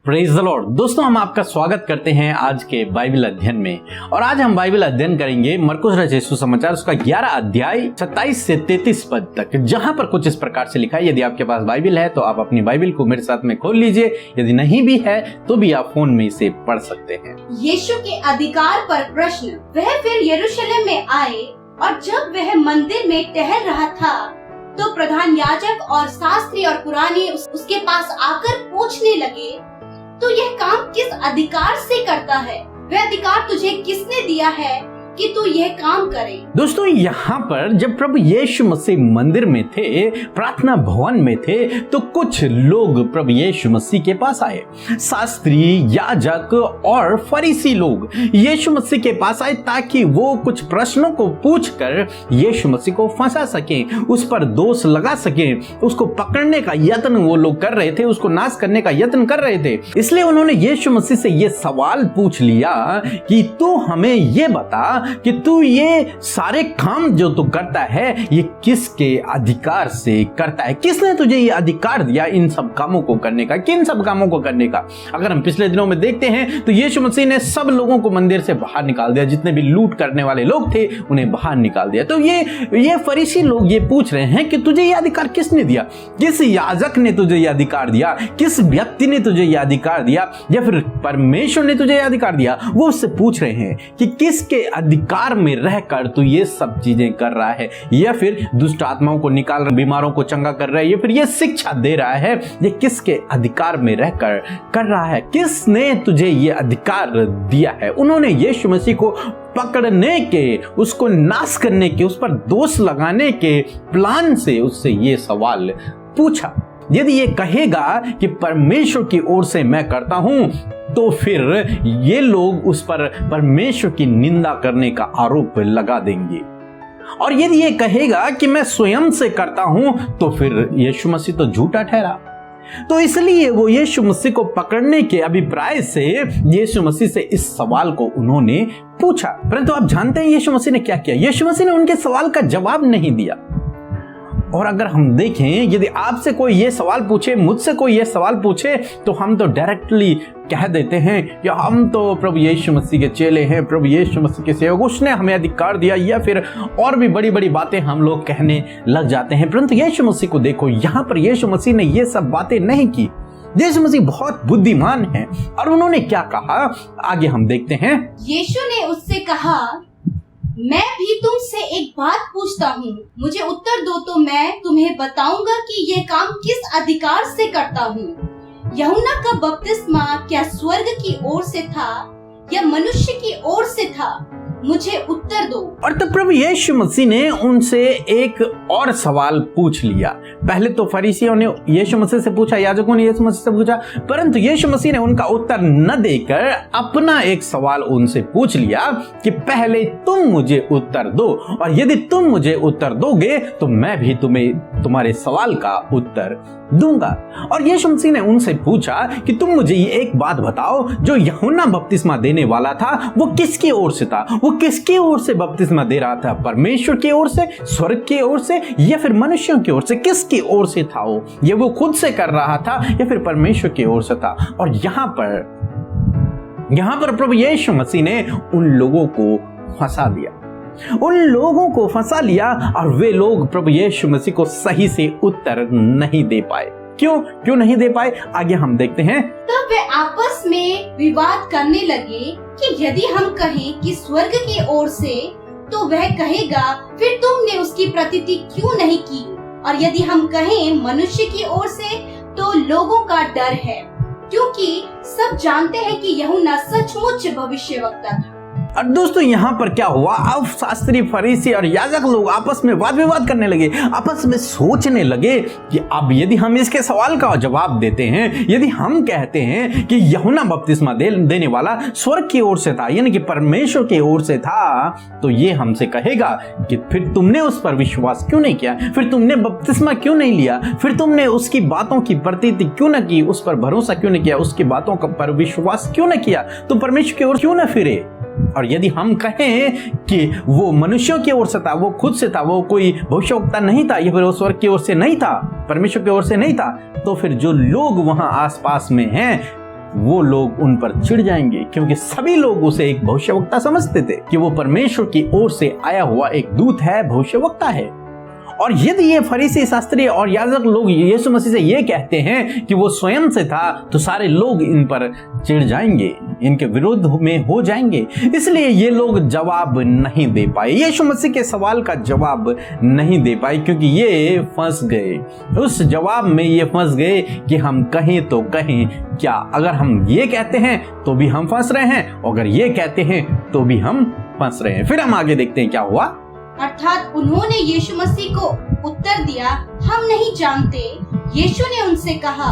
Praise the Lord. दोस्तों, हम आपका स्वागत करते हैं आज के बाइबल अध्ययन में। और आज हम बाइबल अध्ययन करेंगे मरकुस रचित सुसमाचार उसका 11 अध्याय 27 से 33 पद तक, जहां पर कुछ इस प्रकार से लिखा है। यदि आपके पास बाइबल है तो आप अपनी बाइबल को मेरे साथ में खोल लीजिए, यदि नहीं भी है तो भी आप फोन में इसे पढ़ सकते हैं। यीशु के अधिकार पर प्रश्न। वह फिर यरूशलेम में आए और जब वह मंदिर में टहल रहा था तो प्रधान याजक और शास्त्री और पुराने उसके पास आकर पूछने लगे, तो यह काम किस अधिकार से करता है? वह अधिकार तुझे किसने दिया है कि तू यह काम करे? दोस्तों, यहाँ पर जब प्रभु यीशु मसीह मंदिर में थे, प्रार्थना भवन में थे, तो कुछ लोग प्रभु यीशु मसीह के पास आए। शास्त्री, याजक और फरीसी लोग यीशु मसीह के पास आए ताकि वो कुछ प्रश्नों को पूछकर यीशु मसीह को फंसा सकें, उस पर दोष लगा सकें। उसको पकड़ने का यत्न वो लोग कर रहे थे, उसको नाश करने का यत्न कर रहे थे। इसलिए उन्होंने यीशु मसीह से ये सवाल पूछ लिया कि तू हमें ये बता कि तू ये सारे काम जो तू करता है ये किसके अधिकार से करता है? किसने तुझे ये अधिकार दिया इन सब कामों को करने का? किन सब कामों को करने का? अगर हम पिछले दिनों में देखते हैं तो यीशु मसीह ने सब लोगों को मंदिर से बाहर निकाल दिया। जितने भी लूट करने वाले लोग थे उन्हें बाहर निकाल दिया। तो ये फरीसी लोग ये पूछ रहे हैं कि तुझे ये अधिकार किसने दिया? किस याजक ने तुझे ये अधिकार दिया? किस व्यक्ति ने तुझे ये अधिकार दिया? या फिर परमेश्वर ने तुझे ये अधिकार दिया? वो उससे पूछ रहे हैं कि किसके अधिकार में रहकर तू ये सब चीजें कर रहा है, या फिर दुष्ट आत्माओं को निकाल रहा है, बीमारों को चंगा कर रहा है, या फिर ये शिक्षा दे रहा है, ये किसके अधिकार में रहकर कर रहा है? किसने तुझे ये अधिकार दिया है? उन्होंने यीशु मसीह को पकड़ने के, उसको नाश करने के, उस पर दोष लगाने के प्लान से उससे ये सवाल पूछा। यदि ये कहेगा कि परमेश्वर की ओर से मैं करता हूं, तो फिर ये लोग उस पर परमेश्वर की निंदा करने का आरोप लगा देंगे। और यदि ये कहेगा कि मैं स्वयं से करता हूं, तो फिर यीशु मसीह तो झूठा ठहरा। तो इसलिए वो यीशु मसीह को पकड़ने के अभिप्राय से यीशु मसीह से इस सवाल को उन्होंने पूछा। परंतु आप जानते हैं यीशु मसीह ने क्या किया? यीशु मसीह ने उनके सवाल का जवाब नहीं दिया। और अगर हम देखें, यदि आपसे कोई ये सवाल पूछे, मुझसे कोई ये सवाल पूछे, तो हम तो डायरेक्टली कह देते हैं कि हम तो प्रभु यीशु मसीह के चेले हैं, प्रभु यीशु मसीह के सेवक, उसने हमें अधिकार दिया, या फिर और भी बड़ी बड़ी बातें हम लोग कहने लग जाते हैं। परंतु यीशु मसीह को देखो, यहाँ पर यीशु मसीह ने ये सब बातें नहीं की। यीशु मसीह बहुत बुद्धिमान है और उन्होंने क्या कहा, आगे हम देखते हैं। यीशु ने उससे कहा, मैं भी तुमसे एक बात पूछता हूँ, मुझे उत्तर दो तो मैं तुम्हें बताऊंगा कि ये काम किस अधिकार से करता हूँ। यूहन्ना का बपतिस्मा क्या स्वर्ग की ओर से था या मनुष्य की ओर से था? मुझे उत्तर दो। और तब प्रभु यीशु मसीह ने उनसे एक और सवाल पूछ लिया। पहले तो फरीसियों ने यीशु मसीह से पूछा, याजकों ने यीशु मसीह से पूछा, परंतु यीशु मसीह ने उनका उत्तर न देकर अपना एक सवाल उनसे पूछ लिया कि पहले तुम मुझे उत्तर दो, और यदि तुम मुझे उत्तर दोगे तो मैं भी तुम्हें तुम्हारे सवाल का उत्तर दूंगा। और यीशु मसीह ने उनसे पूछा कि तुम मुझे ये एक बात बताओ, जो यूहन्ना बपतिस्मा देने वाला था वो किसकी ओर से था? वो किसकी ओर से बपतिस्मा दे रहा था? परमेश्वर की ओर से, स्वर्ग की ओर से, या फिर मनुष्यों की ओर से? किसकी ओर से था वो? ये वो खुद से कर रहा था या फिर परमेश्वर की ओर से था? और यहाँ पर प्रभु यीशु मसीह ने उन लोगों को फंसा दिया, उन लोगों को फंसा लिया, और वे लोग प्रभु यीशु मसीह को सही से उत्तर नहीं दे पाए। क्यों नहीं दे पाए? आगे हम देखते हैं। तब वे आपस में विवाद करने लगे कि यदि हम कहें कि स्वर्ग की ओर से, तो वह कहेगा, फिर तुमने उसकी प्रतीति क्यों नहीं की? और यदि हम कहें मनुष्य की ओर से, तो लोगों का डर है, क्योंकि सब जानते हैं कि यूहन्ना सचमुच भविष्यवक्ता था। और दोस्तों, यहाँ पर क्या हुआ? अब शास्त्री, फरीसी और याजक लोग आपस में वाद विवाद करने लगे, आपस में सोचने लगे कि अब यदि हम इसके सवाल का जवाब देते हैं, यदि हम कहते हैं कि यूहन्ना बपतिस्मा देने वाला स्वर्ग की ओर से था, यानी कि परमेश्वर की ओर से था, तो ये हमसे कहेगा कि फिर तुमने उस पर विश्वास क्यों नहीं किया? फिर तुमने बपतिस्मा क्यों नहीं लिया? फिर तुमने उसकी बातों की प्रतीति क्यों न की? उस पर भरोसा क्यों नहीं किया? उसकी बातों पर विश्वास क्यों न किया? तो परमेश्वर की ओर क्यों न फिरे? और यदि हम कहें कि वो मनुष्यों की ओर से था, वो खुद से था, वो कोई भविष्यवक्ता नहीं था, या फिर वो स्वर्ग की ओर से नहीं था, परमेश्वर की ओर से नहीं था, तो फिर जो लोग वहां आसपास में हैं वो लोग उन पर चिढ़ जाएंगे, क्योंकि सभी लोग उसे एक भविष्यवक्ता समझते थे कि वो परमेश्वर की ओर से आया हुआ एक दूत है, भविष्यवक्ता है। और यदि ये फरीसी, शास्त्री और याजक लोग यीशु मसीह से ये कहते हैं कि वो स्वयं से था, तो सारे लोग इन पर चिढ़ जाएंगे, इनके विरोध में हो जाएंगे। इसलिए ये लोग जवाब नहीं दे पाए, यीशु मसीह के सवाल का जवाब नहीं दे पाए, क्योंकि ये फंस गए। उस जवाब में ये फंस गए कि हम कहें तो कहें क्या। अगर हम ये कहते हैं तो भी हम फंस रहे हैं, अगर ये कहते हैं तो भी हम फंस रहे हैं। फिर हम आगे देखते हैं क्या हुआ। अर्थात उन्होंने यीशु मसीह को उत्तर दिया, हम नहीं जानते। यीशु ने उनसे कहा,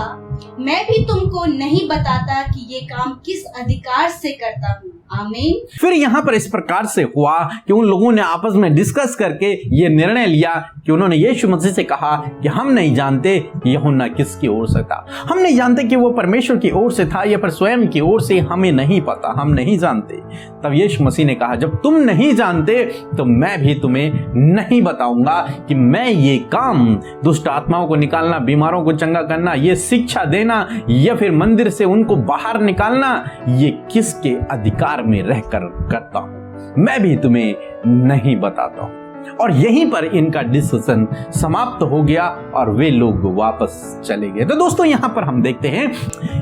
मैं भी तुमको नहीं बताता कि ये काम किस अधिकार से करता हूँ। आमीन। फिर यहाँ पर इस प्रकार से हुआ कि उन लोगों ने आपस में डिस्कस करके ये निर्णय लिया कि उन्होंने यीशु मसीह से कहा कि हम नहीं जानते कि यूहन्ना किसकी ओर से था, हम नहीं जानते कि वो परमेश्वर की ओर से था या फिर स्वयं की ओर से, हमें नहीं पता, हम नहीं जानते। तब यीशु मसीह ने कहा, जब तुम नहीं जानते तो मैं भी तुम्हें नहीं बताऊंगा कि मैं ये काम, दुष्ट आत्माओं को निकालना, बीमारों को चंगा करना, ये शिक्षा देना या फिर मंदिर से उनको बाहर निकालना, ये किसके अधिकार में रहकर करता हूं, मैं भी तुम्हें नहीं बताता हूं। और यहीं पर इनका डिस्कशन समाप्त हो गया और वे लोग वापस चले गए। तो दोस्तों यहां पर हम देखते हैं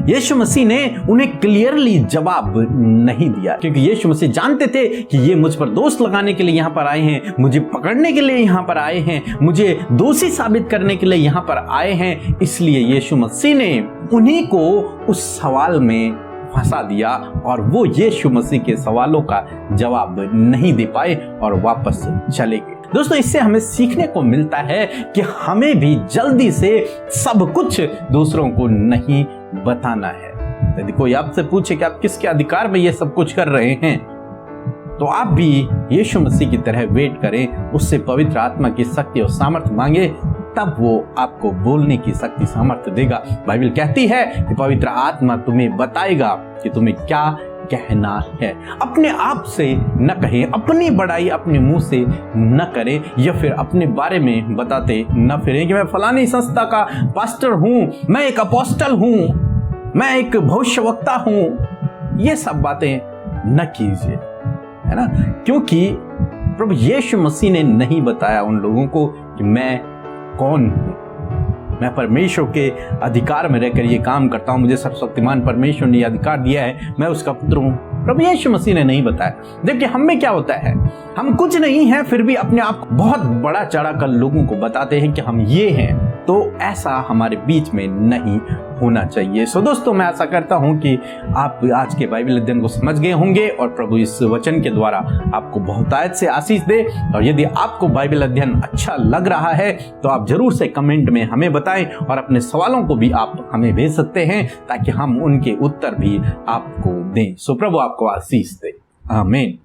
यीशु मसीह ने उन्हें क्लियरली जवाब नहीं दिया, क्योंकि यीशु मसीह जानते थे कि ये मुझ पर दोष लगाने के लिए यहां पर आए हैं, मुझे पकड़ने के लिए यहां पर आए हैं, मुझे दोषी साबित करने के लिए यहां पर आए हैं। इसलिए यीशु मसीह ने उन्हीं को उस सवाल में फंसा दिया और वो यीशु मसीह के सवालों का जवाब नहीं दे पाए और वापस चले गए। दोस्तों इससे हमें सीखने को मिलता है कि हमें भी जल्दी से सब कुछ दूसरों को नहीं बताना है। यदि कोई आपसे पूछे कि आप किसके अधिकार में ये सब कुछ कर रहे हैं, तो आप भी यीशु मसीह की तरह वेट करें, उससे पवित्र आत्मा की शक्ति और सामर्थ्य मांगे, तब वो आपको बोलने की शक्ति सामर्थ्य देगा। बाइबल कहती है कि पवित्र आत्मा तुम्हें बताएगा कि तुम्हें क्या कहना है। अपने आप से न कहें, अपनी बड़ाई अपने मुंह से न करें या फिर अपने बारे में बताते न फिरें कि मैं फलानी संस्था का पास्टर हूं, मैं एक अपोस्टल हूं, मैं एक भविष्यवक्ता हूं। ये सब बातें न कीजिए, है ना, क्योंकि प्रभु यीशु मसीह ने नहीं बताया उन लोगों को कि मैं कौन हूं। मैं परमेश्वर के अधिकार में रहकर ये काम करता हूं, मुझे सर्वशक्तिमान परमेश्वर ने अधिकार दिया है, मैं उसका पुत्र हूं। प्रभु यीशु मसीह ने नहीं बताया। देखिए हम में क्या होता है, हम कुछ नहीं है फिर भी अपने आप को बहुत बड़ा चढ़ा कर लोगों को बताते हैं कि हम ये हैं। तो ऐसा हमारे बीच में नहीं होना चाहिए। सो दोस्तों मैं आशा करता हूं कि आप आज के बाइबल अध्ययन को समझ गए होंगे और प्रभु इस वचन के द्वारा आपको बहुतायत से आशीष दे। और यदि आपको बाइबल अध्ययन अच्छा लग रहा है तो आप जरूर से कमेंट में हमें बताएं और अपने सवालों को भी आप हमें भेज सकते हैं ताकि हम उनके उत्तर भी आपको दें। सो प्रभु आपको आशीष दे। आमीन।